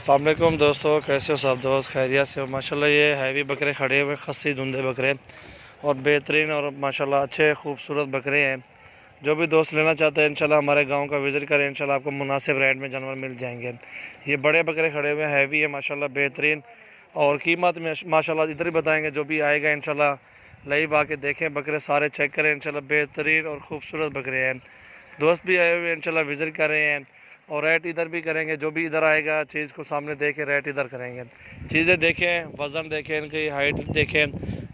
अस्सलाम वालेकुम दोस्तों, कैसे हो सब दोस्त? खैरियत से हो? माशाल्लाह ये हैवी बकरे खड़े हुए, खस्सी धुंधे बकरे और बेहतरीन और माशाल्लाह अच्छे खूबसूरत बकरे हैं। जो भी दोस्त लेना चाहते हैं इंशाल्लाह हमारे गांव का विज़िट करें, इंशाल्लाह आपको मुनासिब रेट में जानवर मिल जाएंगे। ये बड़े बकरे खड़े हुए हैं, हैवी है माशाल्लाह, बेहतरीन और कीमत में माशाल्लाह इधर ही बताएँगे। जो भी आएगा इंशाल्लाह लाइव आके देखें, बकरे सारे चेक करें, इंशाल्लाह बेहतरीन और ख़ूबसूरत बकरे हैं। दोस्त भी आए हुए इंशाल्लाह विज़िट कर रहे हैं और रेट इधर भी करेंगे। जो भी इधर आएगा चीज़ को सामने देखें, रेट इधर करेंगे। चीज़ें देखें, वज़न देखें, इनकी हाइट देखें,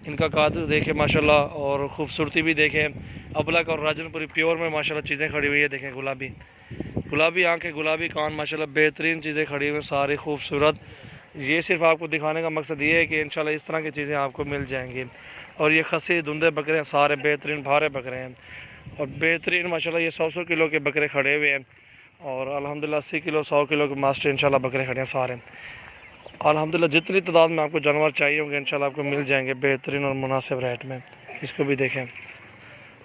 इनका कद देखें माशाल्लाह और ख़ूबसूरती भी देखें। अबलक और राजनपुरी प्योर में माशाल्लाह चीज़ें खड़ी हुई है। देखें गुलाबी गुलाबी आँखें, गुलाबी कान, माशाल्लाह बेहतरीन चीज़ें खड़ी हुई सारी खूबसूरत। ये सिर्फ आपको दिखाने का मकसद ये है कि इंशाल्लाह इस तरह की चीज़ें आपको मिल जाएंगी। और ये खस्सी धुंधे बकरे सारे बेहतरीन भारे बकरे हैं और बेहतरीन माशाल्लाह ये 100 किलो के बकरे खड़े हुए हैं और अल्हम्दुलिल्लाह 80 किलो 100 किलो के मास्टर इंशाल्लाह बकरे खड़े हैं सारे। अल्हम्दुलिल्लाह जितनी तादाद में आपको जानवर चाहिए होंगे इंशाल्लाह आपको मिल जाएंगे बेहतरीन और मुनासिब रेट में। इसको भी देखें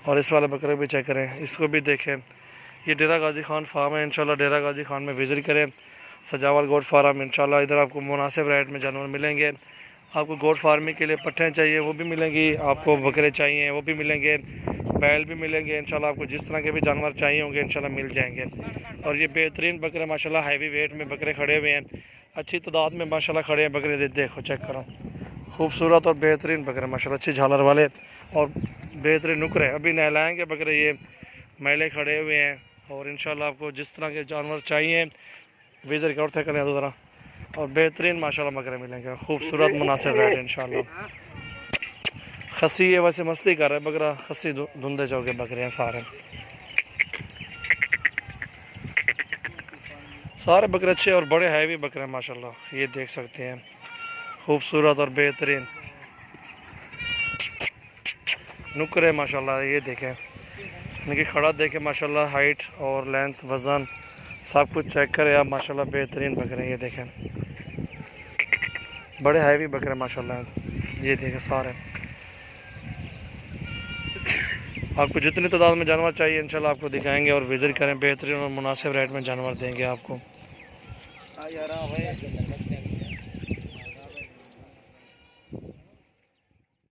और इस वाले बकरे भी चेक करें, इसको भी देखें। ये डेरा गाजी खान फार्म है, इंशाल्लाह डेरा गाजी खान में विज़िट करें, सजावल गोट फार्म। इंशाल्लाह इधर आपको मुनासिब रेट में जानवर मिलेंगे। आपको गोट फार्मिंग के लिए पट्टें चाहिए वो भी मिलेंगी, आपको बकरे चाहिए वो भी मिलेंगे, बैल भी मिलेंगे। इंशाल्लाह आपको जिस तरह के भी जानवर चाहिए होंगे इंशाल्लाह मिल जाएंगे। और ये बेहतरीन बकरे माशाल्लाह हैवी वेट में बकरे खड़े हुए हैं, अच्छी तादाद में माशाल्लाह खड़े हैं बकरे। देखो चेक करो, खूबसूरत और बेहतरीन बकरे माशाल्लाह, अच्छी झालर वाले और बेहतरीन नुकरे। अभी नहलाएँगे बकरे, ये मैले खड़े हुए हैं। और इंशाल्लाह आपको जिस तरह के जानवर चाहिए विज़िट करते करें तो ज़रा और बेहतरीन माशाल्लाह बकरे मिलेंगे, खूबसूरत मुनासिब रेट इंशाल्लाह। खस्सी है वैसे मस्ती कर रहा है बकरा, खस्सी धुंधे चौके बकरे हैं सारे बकरे अच्छे और बड़े हैवी बकरे हैं माशाल्लाह। ये देख सकते हैं खूबसूरत और बेहतरीन नुकरे माशाल्लाह। ये देखें इनकी खड़ा देखें माशाल्लाह, हाइट और लेंथ वज़न सब कुछ चेक करें आप माशाल्लाह, बेहतरीन बकरे। ये देखें बड़े हैवी बकरे माशाल्लाह। ये देखें सारे आपको जितनी तादाद में जानवर चाहिए इंशाल्लाह आपको दिखाएंगे और विज़िट करें, बेहतरीन और मुनासिब रेट में जानवर देंगे आपको।